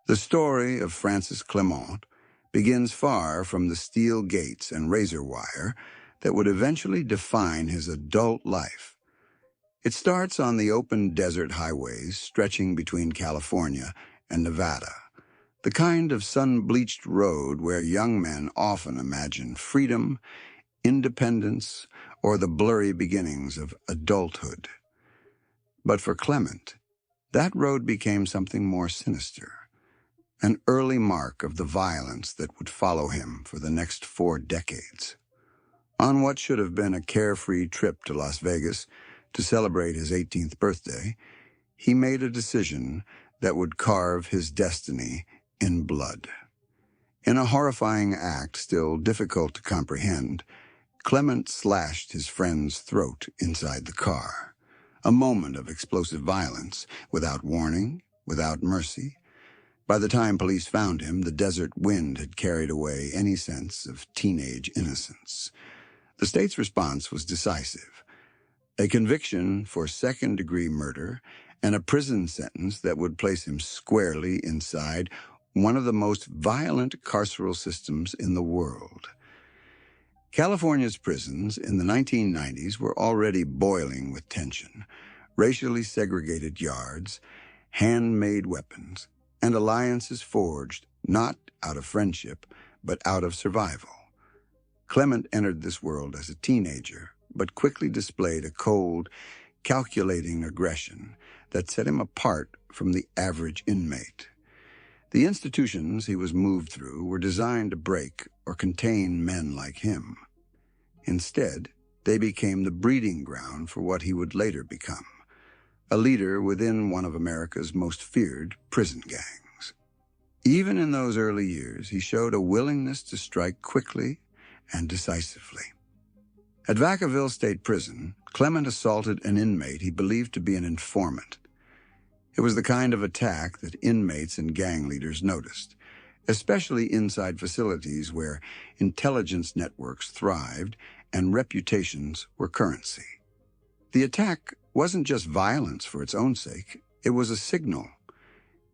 The story of Francis Clement begins far from the steel gates and razor wire that would eventually define his adult life. It starts on the open desert highways stretching between California and Nevada, the kind of sun-bleached road where young men often imagine freedom, independence, or the blurry beginnings of adulthood. But for Clement, that road became something more sinister, an early mark of the violence that would follow him for the next 4 decades. On what should have been a carefree trip to Las Vegas to celebrate his 18th birthday, he made a decision that would carve his destiny in blood. In a horrifying act still difficult to comprehend, Clement slashed his friend's throat inside the car. A moment of explosive violence, without warning, without mercy. By the time police found him, the desert wind had carried away any sense of teenage innocence. The state's response was decisive. A conviction for second-degree murder and a prison sentence that would place him squarely inside one of the most violent carceral systems in the world. California's prisons in the 1990s were already boiling with tension, racially segregated yards, handmade weapons, and alliances forged not out of friendship, but out of survival. Clement entered this world as a teenager, but quickly displayed a cold, calculating aggression that set him apart from the average inmate. The institutions he was moved through were designed to break or contain men like him. Instead, they became the breeding ground for what he would later become, a leader within one of America's most feared prison gangs. Even in those early years, he showed a willingness to strike quickly and decisively. At Vacaville State Prison, Clement assaulted an inmate he believed to be an informant. It was the kind of attack that inmates and gang leaders noticed, especially inside facilities where intelligence networks thrived and reputations were currency. The attack wasn't just violence for its own sake, it was a signal.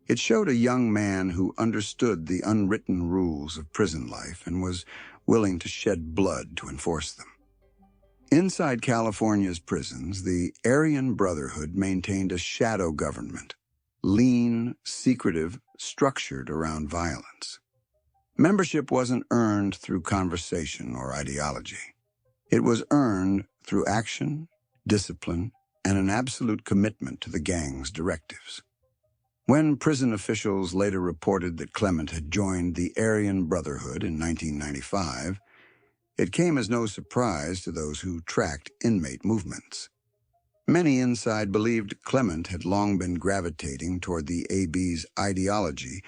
It showed a young man who understood the unwritten rules of prison life and was willing to shed blood to enforce them. Inside California's prisons, the Aryan Brotherhood maintained a shadow government, lean, secretive, structured around violence. Membership wasn't earned through conversation or ideology. It was earned through action, discipline, and an absolute commitment to the gang's directives. When prison officials later reported that Clement had joined the Aryan Brotherhood in 1995, it came as no surprise to those who tracked inmate movements. Many inside believed Clement had long been gravitating toward the AB's ideology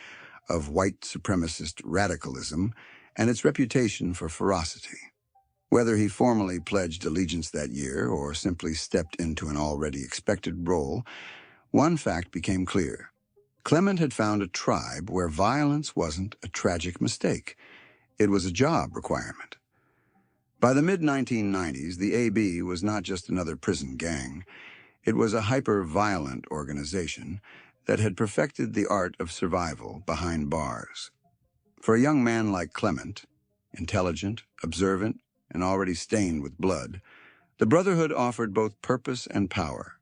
of white supremacist radicalism and its reputation for ferocity. Whether he formally pledged allegiance that year or simply stepped into an already expected role, one fact became clear. Clement had found a tribe where violence wasn't a tragic mistake. It was a job requirement. By the mid-1990s, the AB was not just another prison gang. It was a hyper-violent organization that had perfected the art of survival behind bars. For a young man like Clement, intelligent, observant, and already stained with blood, the Brotherhood offered both purpose and power.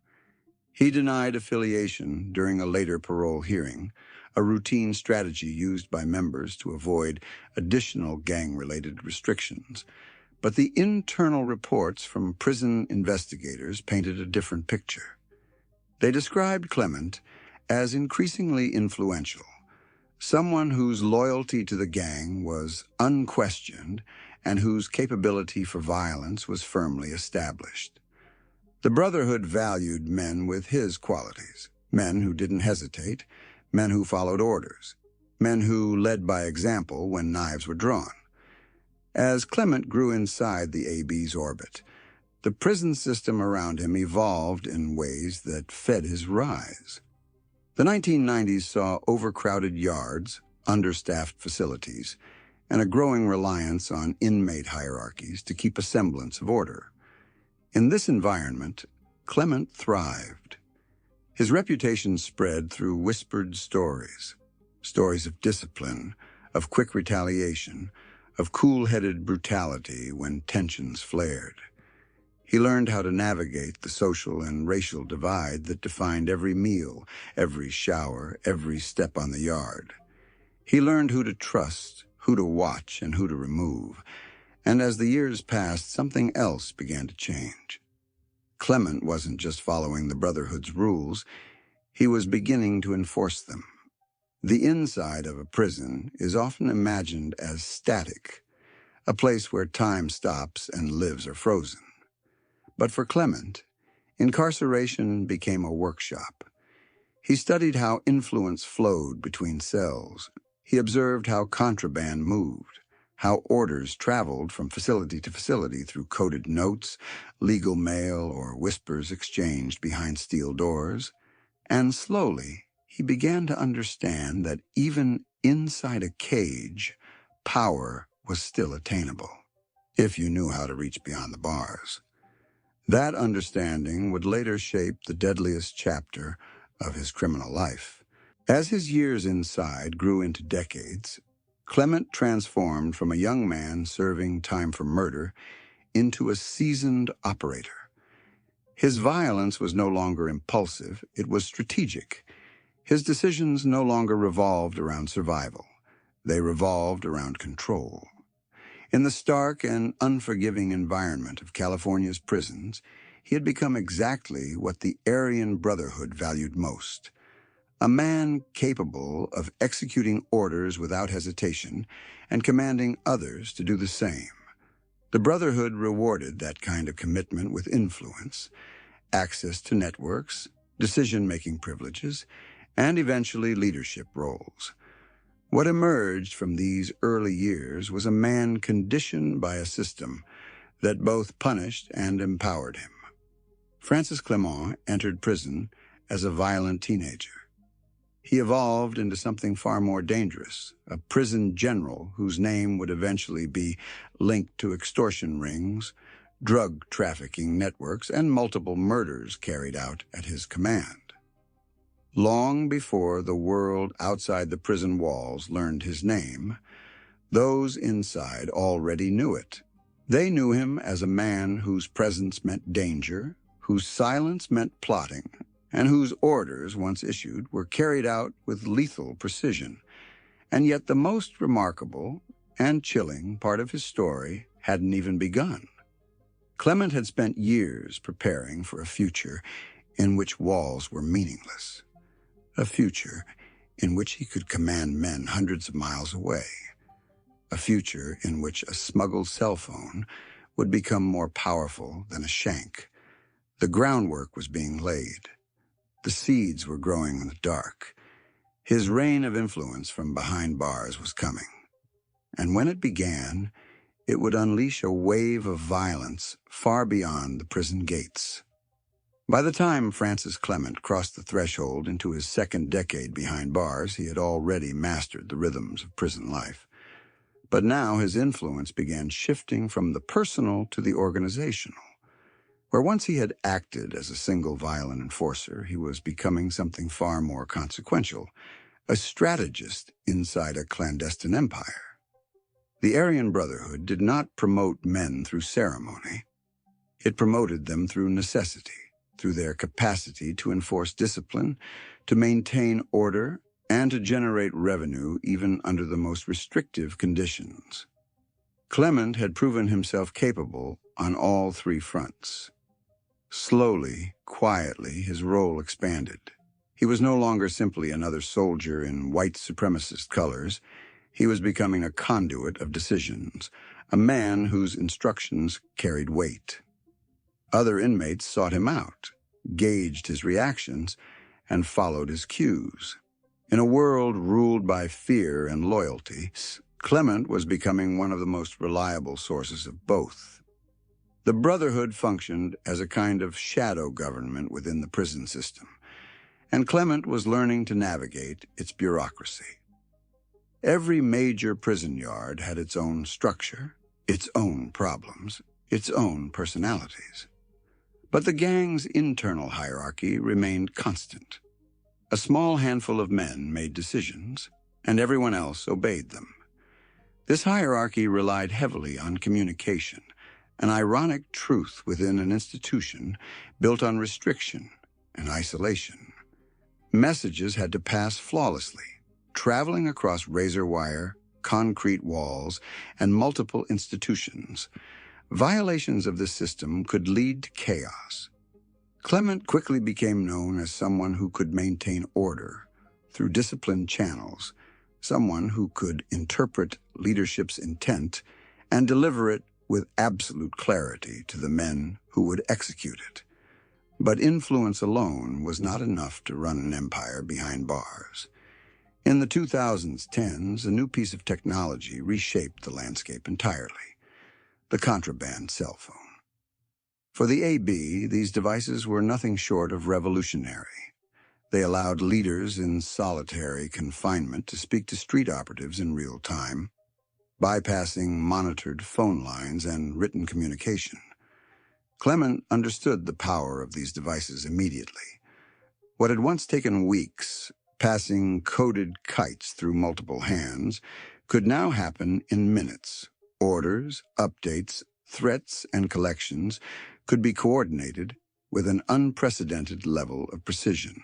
He denied affiliation during a later parole hearing, a routine strategy used by members to avoid additional gang-related restrictions. But the internal reports from prison investigators painted a different picture. They described Clement as increasingly influential, someone whose loyalty to the gang was unquestioned and whose capability for violence was firmly established. The Brotherhood valued men with his qualities, men who didn't hesitate, men who followed orders, men who led by example when knives were drawn. As Clement grew inside the AB's orbit, the prison system around him evolved in ways that fed his rise. The 1990s saw overcrowded yards, understaffed facilities, and a growing reliance on inmate hierarchies to keep a semblance of order. In this environment, Clement thrived. His reputation spread through whispered stories. stories of discipline, of quick retaliation, of cool-headed brutality when tensions flared. He learned how to navigate the social and racial divide that defined every meal, every shower, every step on the yard. He learned who to trust, who to watch, and who to remove. And as the years passed, something else began to change. Clement wasn't just following the Brotherhood's rules, he was beginning to enforce them. The inside of a prison is often imagined as static, a place where time stops and lives are frozen. But for Clement, incarceration became a workshop. He studied how influence flowed between cells. He observed how contraband moved, how orders traveled from facility to facility through coded notes, legal mail, or whispers exchanged behind steel doors. And slowly, he began to understand that even inside a cage, power was still attainable, if you knew how to reach beyond the bars. That understanding would later shape the deadliest chapter of his criminal life. As his years inside grew into decades, Clement transformed from a young man serving time for murder into a seasoned operator. His violence was no longer impulsive, it was strategic. His decisions no longer revolved around survival. They revolved around control. In the stark and unforgiving environment of California's prisons, he had become exactly what the Aryan Brotherhood valued most: a man capable of executing orders without hesitation and commanding others to do the same. The Brotherhood rewarded that kind of commitment with influence, access to networks, decision-making privileges, and eventually leadership roles. What emerged from these early years was a man conditioned by a system that both punished and empowered him. Francis Clement entered prison as a violent teenager. He evolved into something far more dangerous, a prison general whose name would eventually be linked to extortion rings, drug trafficking networks, and multiple murders carried out at his command. Long before the world outside the prison walls learned his name, those inside already knew it. They knew him as a man whose presence meant danger, whose silence meant plotting, and whose orders, once issued, were carried out with lethal precision. And yet the most remarkable and chilling part of his story hadn't even begun. Clement had spent years preparing for a future in which walls were meaningless. A future in which he could command men hundreds of miles away. A future in which a smuggled cell phone would become more powerful than a shank. The groundwork was being laid. The seeds were growing in the dark. His reign of influence from behind bars was coming. And when it began, it would unleash a wave of violence far beyond the prison gates. By the time Francis Clement crossed the threshold into his second decade behind bars, he had already mastered the rhythms of prison life. But now his influence began shifting from the personal to the organizational. Where once he had acted as a single violent enforcer, he was becoming something far more consequential, a strategist inside a clandestine empire. The Aryan Brotherhood did not promote men through ceremony. It promoted them through necessity, through their capacity to enforce discipline, to maintain order, and to generate revenue even under the most restrictive conditions. Clement had proven himself capable on all three fronts. Slowly, quietly, his role expanded. He was no longer simply another soldier in white supremacist colors. He was becoming a conduit of decisions, a man whose instructions carried weight. Other inmates sought him out, gauged his reactions, and followed his cues. In a world ruled by fear and loyalty, Clement was becoming one of the most reliable sources of both. The Brotherhood functioned as a kind of shadow government within the prison system, and Clement was learning to navigate its bureaucracy. Every major prison yard had its own structure, its own problems, its own personalities. But the gang's internal hierarchy remained constant. A small handful of men made decisions, and everyone else obeyed them. This hierarchy relied heavily on communication, an ironic truth within an institution built on restriction and isolation. Messages had to pass flawlessly, traveling across razor wire, concrete walls, and multiple institutions. Violations of this system could lead to chaos. Clement quickly became known as someone who could maintain order through disciplined channels, someone who could interpret leadership's intent and deliver it with absolute clarity to the men who would execute it. But influence alone was not enough to run an empire behind bars. In the 2010s, a new piece of technology reshaped the landscape entirely: the contraband cell phone. For the AB, these devices were nothing short of revolutionary. They allowed leaders in solitary confinement to speak to street operatives in real time, bypassing monitored phone lines and written communication. Clement understood the power of these devices immediately. What had once taken weeks, passing coded kites through multiple hands, could now happen in minutes. Orders, updates, threats, and collections could be coordinated with an unprecedented level of precision.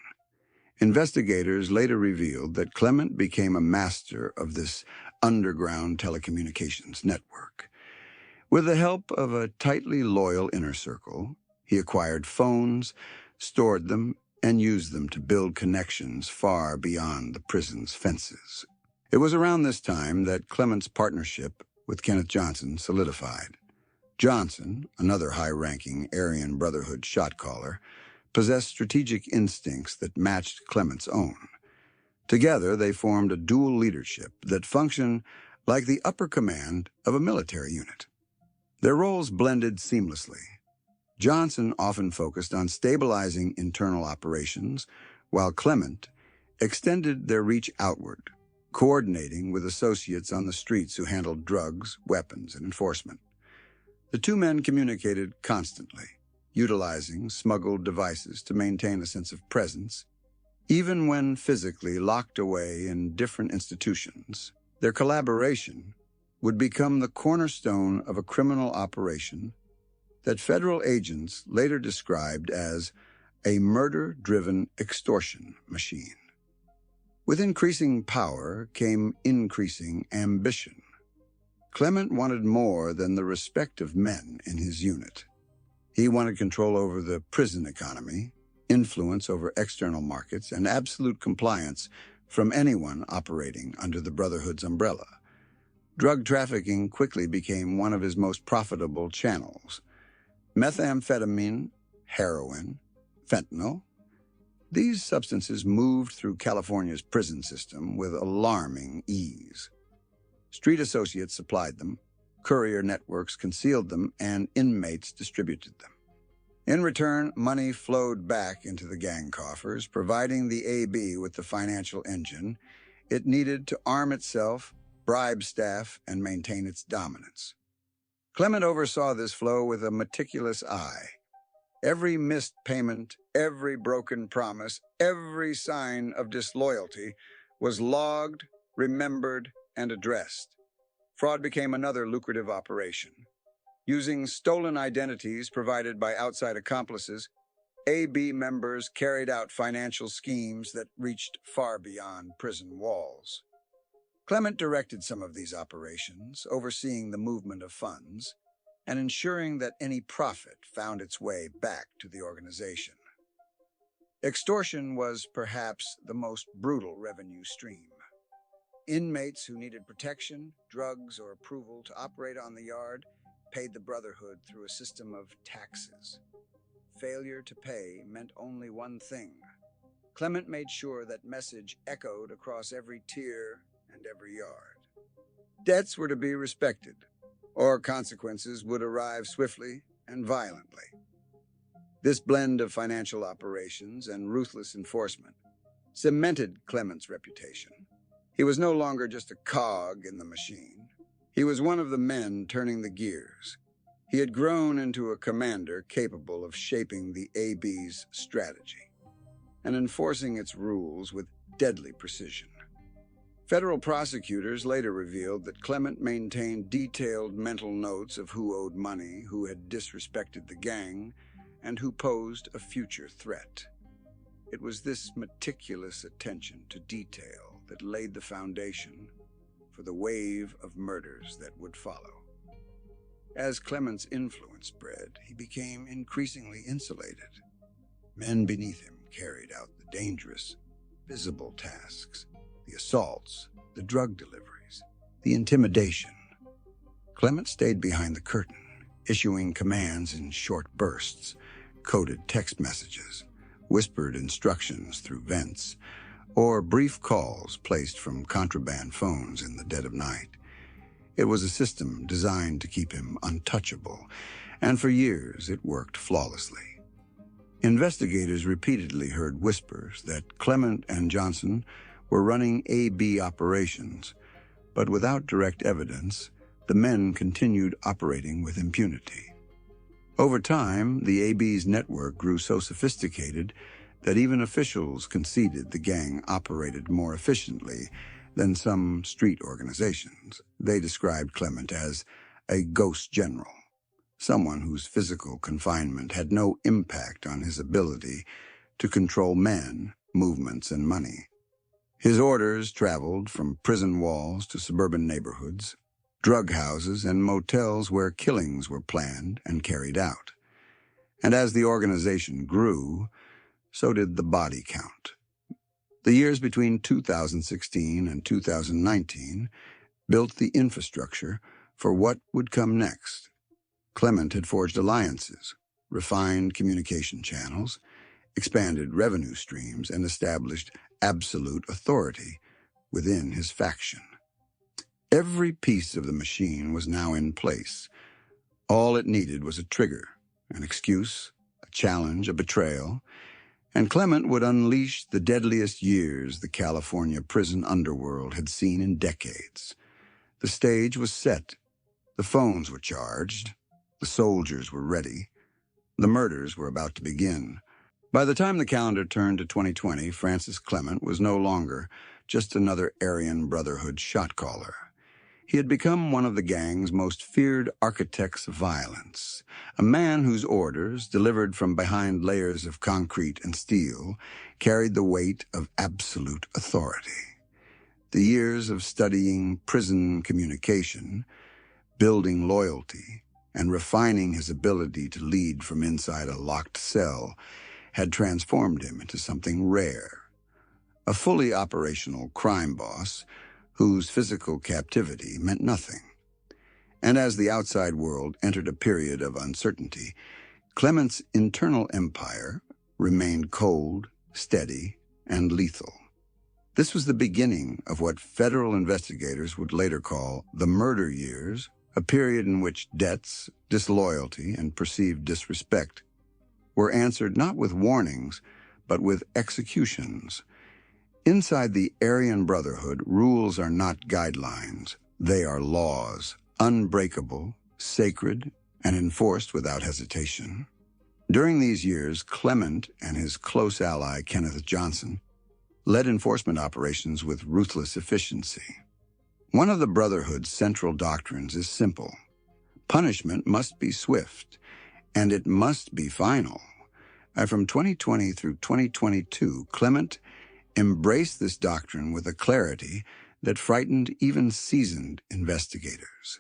Investigators later revealed that Clement became a master of this underground telecommunications network. With the help of a tightly loyal inner circle, he acquired phones, stored them, and used them to build connections far beyond the prison's fences. It was around this time that Clement's partnership with Kenneth Johnson solidified. Johnson, another high-ranking Aryan Brotherhood shot-caller, possessed strategic instincts that matched Clement's own. Together, they formed a dual leadership that functioned like the upper command of a military unit. Their roles blended seamlessly. Johnson often focused on stabilizing internal operations, while Clement extended their reach outward, coordinating with associates on the streets who handled drugs, weapons, and enforcement. The two men communicated constantly, utilizing smuggled devices to maintain a sense of presence. Even when physically locked away in different institutions, their collaboration would become the cornerstone of a criminal operation that federal agents later described as a murder-driven extortion machine. With increasing power came increasing ambition. Clement wanted more than the respect of men in his unit. He wanted control over the prison economy, influence over external markets, and absolute compliance from anyone operating under the Brotherhood's umbrella. Drug trafficking quickly became one of his most profitable channels. Methamphetamine, heroin, fentanyl. These substances moved through California's prison system with alarming ease. Street associates supplied them, courier networks concealed them, and inmates distributed them. In return, money flowed back into the gang coffers, providing the AB with the financial engine it needed to arm itself, bribe staff, and maintain its dominance. Clement oversaw this flow with a meticulous eye. Every missed payment, every broken promise, every sign of disloyalty was logged, remembered, and addressed. Fraud became another lucrative operation. Using stolen identities provided by outside accomplices, AB members carried out financial schemes that reached far beyond prison walls. Clement directed some of these operations, overseeing the movement of funds and ensuring that any profit found its way back to the organization. Extortion was perhaps the most brutal revenue stream. Inmates who needed protection, drugs, or approval to operate on the yard paid the Brotherhood through a system of taxes. Failure to pay meant only one thing. Clement made sure that message echoed across every tier and every yard. Debts were to be respected, or consequences would arrive swiftly and violently. This blend of financial operations and ruthless enforcement cemented Clement's reputation. He was no longer just a cog in the machine. He was one of the men turning the gears. He had grown into a commander capable of shaping the AB's strategy and enforcing its rules with deadly precision. Federal prosecutors later revealed that Clement maintained detailed mental notes of who owed money, who had disrespected the gang, and who posed a future threat. It was this meticulous attention to detail that laid the foundation for the wave of murders that would follow. As Clement's influence spread, he became increasingly insulated. Men beneath him carried out the dangerous, visible tasks, the assaults, the drug deliveries, the intimidation. Clement stayed behind the curtain, issuing commands in short bursts, coded text messages, whispered instructions through vents, or brief calls placed from contraband phones in the dead of night. It was a system designed to keep him untouchable, and for years it worked flawlessly. Investigators repeatedly heard whispers that Clement and Johnson were running AB operations, but without direct evidence, the men continued operating with impunity. Over time, the AB's network grew so sophisticated that even officials conceded the gang operated more efficiently than some street organizations. They described Clement as a ghost general, someone whose physical confinement had no impact on his ability to control men, movements, and money. His orders traveled from prison walls to suburban neighborhoods, drug houses, and motels where killings were planned and carried out. And as the organization grew, so did the body count. The years between 2016 and 2019 built the infrastructure for what would come next. Clement had forged alliances, refined communication channels, expanded revenue streams, and established absolute authority within his faction. Every piece of the machine was now in place. All it needed was a trigger, an excuse, a challenge, a betrayal, and Clement would unleash the deadliest years the California prison underworld had seen in decades. The stage was set. The phones were charged. The soldiers were ready. The murders were about to begin. By the time the calendar turned to 2020, Francis Clement was no longer just another Aryan Brotherhood shot caller. He had become one of the gang's most feared architects of violence, a man whose orders, delivered from behind layers of concrete and steel, carried the weight of absolute authority. The years of studying prison communication, building loyalty, and refining his ability to lead from inside a locked cell had transformed him into something rare, a fully operational crime boss whose physical captivity meant nothing. And as the outside world entered a period of uncertainty, Clement's internal empire remained cold, steady, and lethal. This was the beginning of what federal investigators would later call the murder years, a period in which debts, disloyalty, and perceived disrespect were answered not with warnings, but with executions. Inside the Aryan Brotherhood, rules are not guidelines. They are laws, unbreakable, sacred, and enforced without hesitation. During these years, Clement and his close ally, Kenneth Johnson, led enforcement operations with ruthless efficiency. One of the Brotherhood's central doctrines is simple. Punishment must be swift, and it must be final. From 2020 through 2022, Clement embraced this doctrine with a clarity that frightened even seasoned investigators.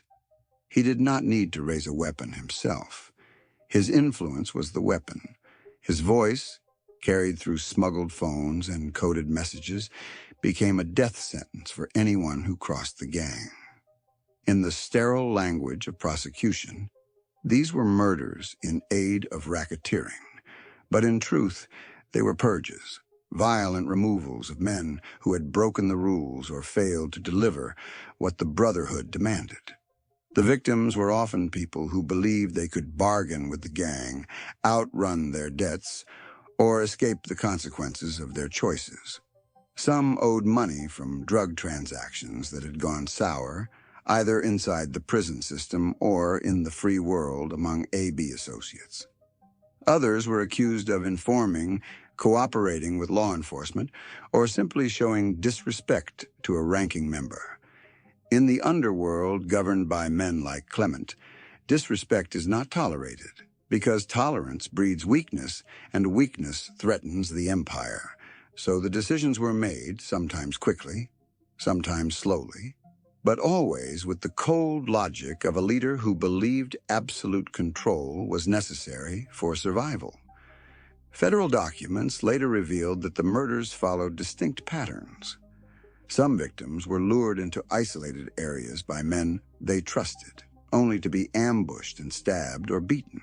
He did not need to raise a weapon himself. His influence was the weapon. His voice, carried through smuggled phones and coded messages, became a death sentence for anyone who crossed the gang. In the sterile language of prosecution, these were murders in aid of racketeering, but in truth, they were purges, violent removals of men who had broken the rules or failed to deliver what the Brotherhood demanded. The victims were often people who believed they could bargain with the gang, outrun their debts, or escape the consequences of their choices. Some owed money from drug transactions that had gone sour, either inside the prison system or in the free world among AB associates. Others were accused of informing, cooperating with law enforcement, or simply showing disrespect to a ranking member. In the underworld governed by men like Clement, disrespect is not tolerated because tolerance breeds weakness, and weakness threatens the empire. So the decisions were made, sometimes quickly, sometimes slowly, but always with the cold logic of a leader who believed absolute control was necessary for survival. Federal documents later revealed that the murders followed distinct patterns. Some victims were lured into isolated areas by men they trusted, only to be ambushed and stabbed or beaten.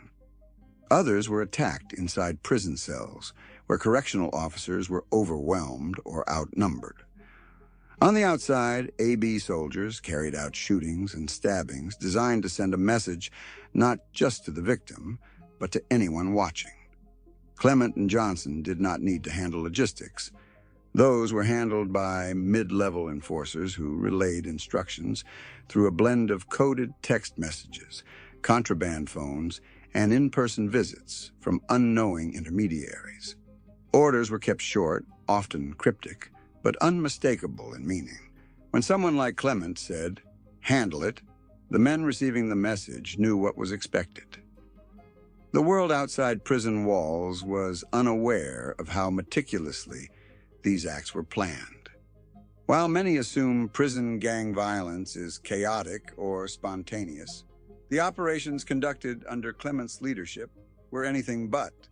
Others were attacked inside prison cells, where correctional officers were overwhelmed or outnumbered. On the outside, AB soldiers carried out shootings and stabbings designed to send a message not just to the victim, but to anyone watching. Clement and Johnson did not need to handle logistics. Those were handled by mid-level enforcers who relayed instructions through a blend of coded text messages, contraband phones, and in-person visits from unknowing intermediaries. Orders were kept short, often cryptic, but unmistakable in meaning. When someone like Clement said, "Handle it," the men receiving the message knew what was expected. The world outside prison walls was unaware of how meticulously these acts were planned. While many assume prison gang violence is chaotic or spontaneous, the operations conducted under Clement's leadership were anything but.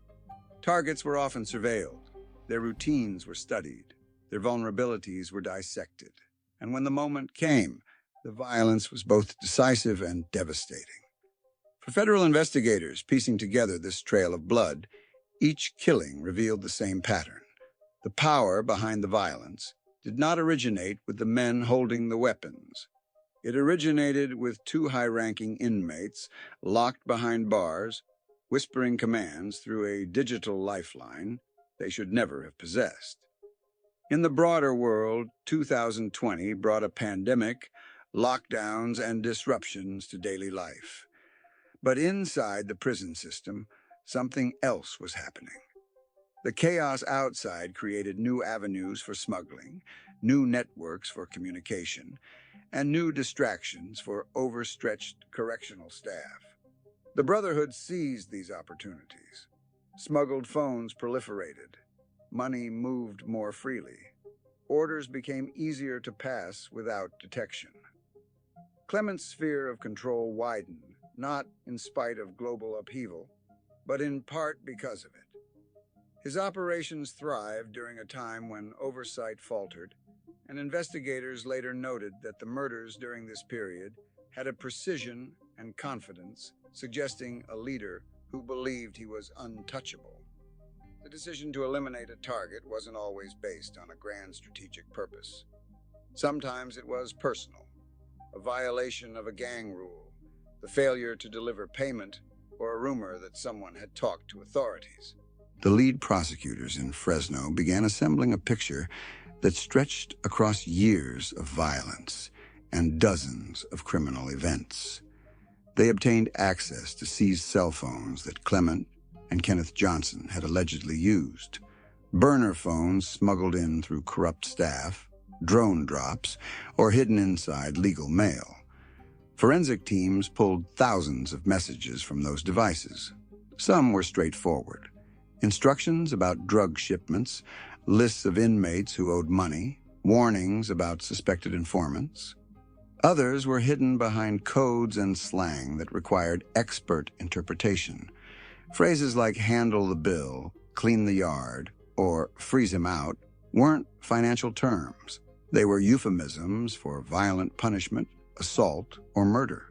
Targets were often surveilled, their routines were studied, their vulnerabilities were dissected, and when the moment came, the violence was both decisive and devastating. For federal investigators piecing together this trail of blood, each killing revealed the same pattern. The power behind the violence did not originate with the men holding the weapons. It originated with two high-ranking inmates locked behind bars, whispering commands through a digital lifeline they should never have possessed. In the broader world, 2020 brought a pandemic, lockdowns, and disruptions to daily life. But inside the prison system, something else was happening. The chaos outside created new avenues for smuggling, new networks for communication, and new distractions for overstretched correctional staff. The Brotherhood seized these opportunities. Smuggled phones proliferated. Money moved more freely. Orders became easier to pass without detection. Clement's sphere of control widened, not in spite of global upheaval, but in part because of it. His operations thrived during a time when oversight faltered, and investigators later noted that the murders during this period had a precision and confidence, suggesting a leader who believed he was untouchable. The decision to eliminate a target wasn't always based on a grand strategic purpose. Sometimes it was personal, a violation of a gang rule, the failure to deliver payment, or a rumor that someone had talked to authorities. The lead prosecutors in Fresno began assembling a picture that stretched across years of violence and dozens of criminal events. They obtained access to seized cell phones that Clement and Kenneth Johnson had allegedly used, burner phones smuggled in through corrupt staff, drone drops, or hidden inside legal mail. Forensic teams pulled thousands of messages from those devices. Some were straightforward. Instructions about drug shipments, lists of inmates who owed money, warnings about suspected informants. Others were hidden behind codes and slang that required expert interpretation. Phrases like "handle the bill," "clean the yard," or "freeze him out" weren't financial terms. They were euphemisms for violent punishment, assault, or murder.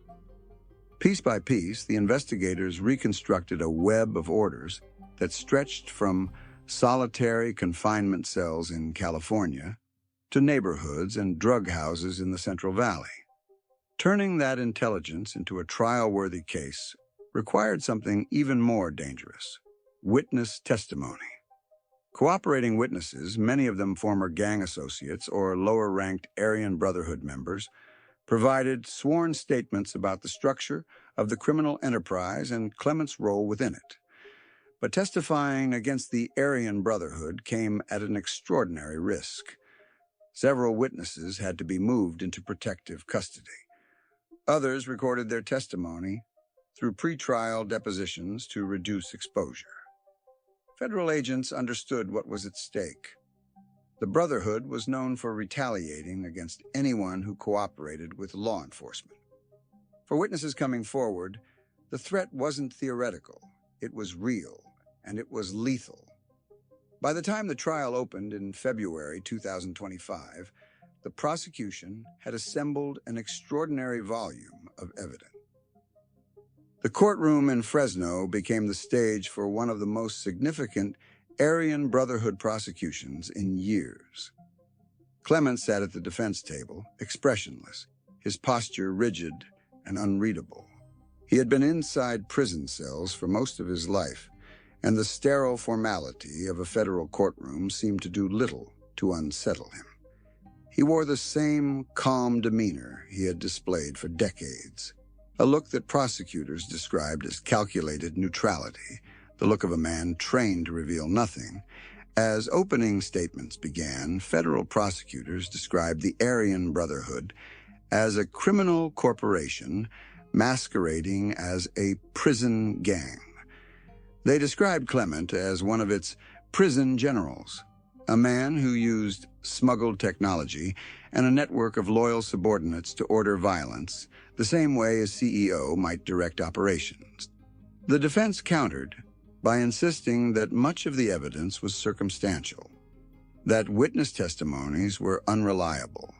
Piece by piece, the investigators reconstructed a web of orders that stretched from solitary confinement cells in California to neighborhoods and drug houses in the Central Valley. Turning that intelligence into a trial-worthy case required something even more dangerous: witness testimony. Cooperating witnesses, many of them former gang associates or lower-ranked Aryan Brotherhood members, provided sworn statements about the structure of the criminal enterprise and Clement's role within it. But testifying against the Aryan Brotherhood came at an extraordinary risk. Several witnesses had to be moved into protective custody. Others recorded their testimony through pretrial depositions to reduce exposure. Federal agents understood what was at stake. The Brotherhood was known for retaliating against anyone who cooperated with law enforcement. For witnesses coming forward, the threat wasn't theoretical. It was real, and it was lethal. By the time the trial opened in February 2025, the prosecution had assembled an extraordinary volume of evidence. The courtroom in Fresno became the stage for one of the most significant Aryan Brotherhood prosecutions in years. Clement sat at the defense table, expressionless, his posture rigid and unreadable. He had been inside prison cells for most of his life, and the sterile formality of a federal courtroom seemed to do little to unsettle him. He wore the same calm demeanor he had displayed for decades, a look that prosecutors described as calculated neutrality, the look of a man trained to reveal nothing. As opening statements began, federal prosecutors described the Aryan Brotherhood as a criminal corporation masquerading as a prison gang. They described Clement as one of its prison generals, a man who used smuggled technology and a network of loyal subordinates to order violence, the same way a CEO might direct operations. The defense countered by insisting that much of the evidence was circumstantial, that witness testimonies were unreliable,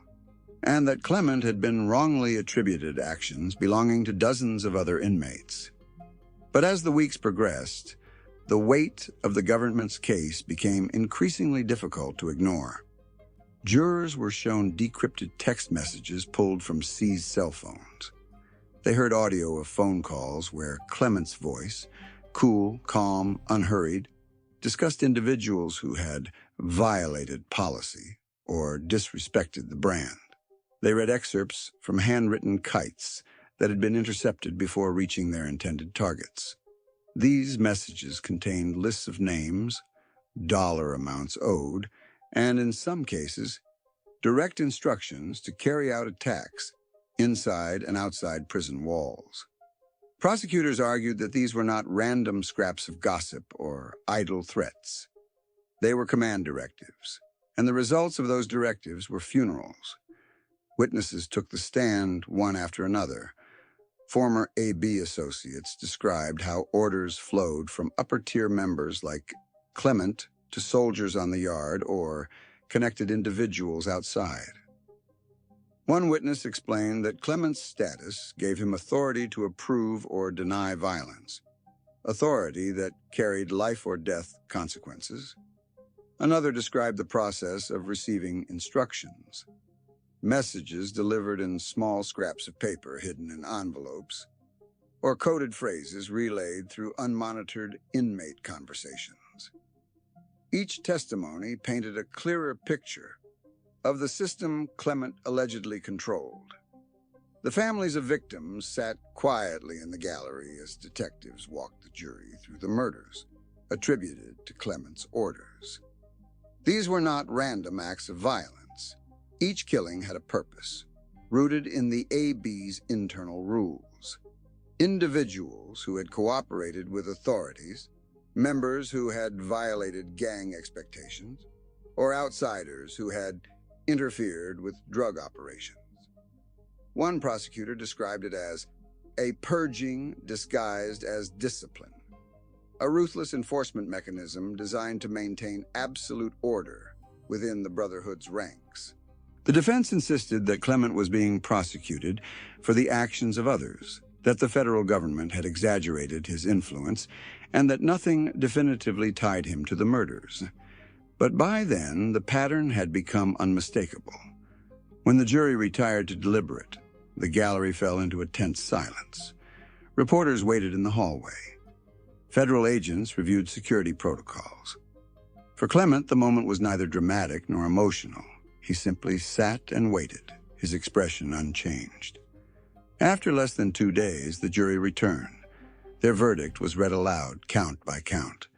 and that Clement had been wrongly attributed actions belonging to dozens of other inmates. But as the weeks progressed, the weight of the government's case became increasingly difficult to ignore. Jurors were shown decrypted text messages pulled from seized cell phones. They heard audio of phone calls where Clement's voice, cool, calm, unhurried, discussed individuals who had violated policy or disrespected the brand. They read excerpts from handwritten kites that had been intercepted before reaching their intended targets. These messages contained lists of names, dollar amounts owed, and in some cases, direct instructions to carry out attacks inside and outside prison walls. Prosecutors argued that these were not random scraps of gossip or idle threats. They were command directives, and the results of those directives were funerals. Witnesses took the stand one after another. Former AB associates described how orders flowed from upper-tier members like Clement to soldiers on the yard or connected individuals outside. One witness explained that Clement's status gave him authority to approve or deny violence, authority that carried life or death consequences. Another described the process of receiving instructions, messages delivered in small scraps of paper hidden in envelopes, or coded phrases relayed through unmonitored inmate conversations. Each testimony painted a clearer picture of the system Clement allegedly controlled. The families of victims sat quietly in the gallery as detectives walked the jury through the murders attributed to Clement's orders. These were not random acts of violence. Each killing had a purpose, rooted in the AB's internal rules. Individuals who had cooperated with authorities, members who had violated gang expectations, or outsiders who had interfered with drug operations. One prosecutor described it as a purging disguised as discipline, a ruthless enforcement mechanism designed to maintain absolute order within the Brotherhood's ranks. The defense insisted that Clement was being prosecuted for the actions of others, that the federal government had exaggerated his influence, and that nothing definitively tied him to the murders. But by then, the pattern had become unmistakable. When the jury retired to deliberate, the gallery fell into a tense silence. Reporters waited in the hallway. Federal agents reviewed security protocols. For Clement, the moment was neither dramatic nor emotional. He simply sat and waited, his expression unchanged. After less than 2 days, the jury returned. Their verdict was read aloud, count by count.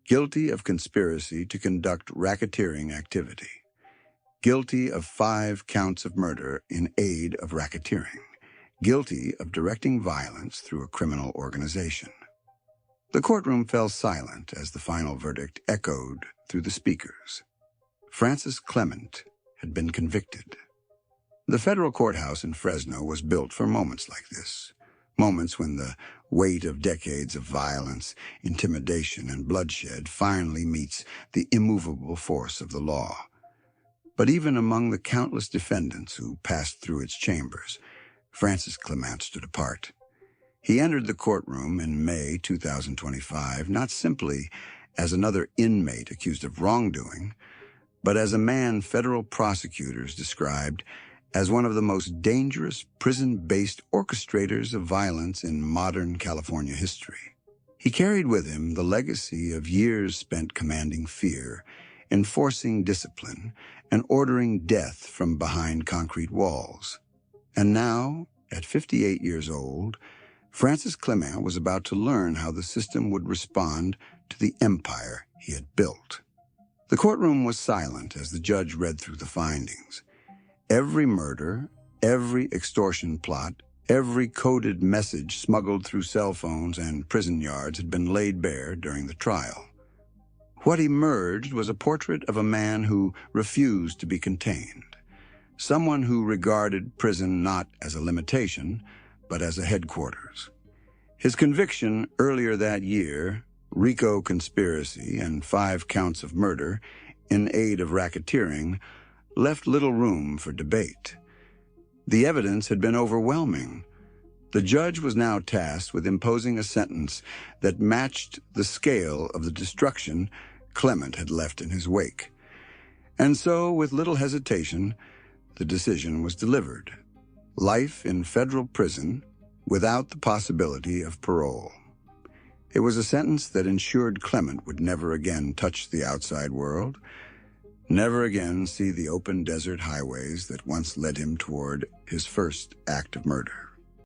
Guilty of conspiracy to conduct racketeering activity. Guilty of 5 counts of murder in aid of racketeering. Guilty of directing violence through a criminal organization. The courtroom fell silent as the final verdict echoed through the speakers. Francis Clement had been convicted. The federal courthouse in Fresno was built for moments like this. Moments when the weight of decades of violence, intimidation, and bloodshed finally meets the immovable force of the law. But even among the countless defendants who passed through its chambers, Francis Clement stood apart. He entered the courtroom in May 2025 not simply as another inmate accused of wrongdoing, but as a man federal prosecutors described as one of the most dangerous prison-based orchestrators of violence in modern California history. He carried with him the legacy of years spent commanding fear, enforcing discipline, and ordering death from behind concrete walls. And now, at 58 years old, Francis Clement was about to learn how the system would respond to the empire he had built. The courtroom was silent as the judge read through the findings. Every murder, every extortion plot, every coded message smuggled through cell phones and prison yards had been laid bare during the trial. What emerged was a portrait of a man who refused to be contained, someone who regarded prison not as a limitation, but as a headquarters. His conviction earlier that year, RICO conspiracy and 5 counts of murder in aid of racketeering, left little room for debate. The evidence had been overwhelming. The judge was now tasked with imposing a sentence that matched the scale of the destruction Clement had left in his wake. And so, with little hesitation, the decision was delivered. Life in federal prison without the possibility of parole. It was a sentence that ensured Clement would never again touch the outside world, never again see the open desert highways that once led him toward his first act of murder.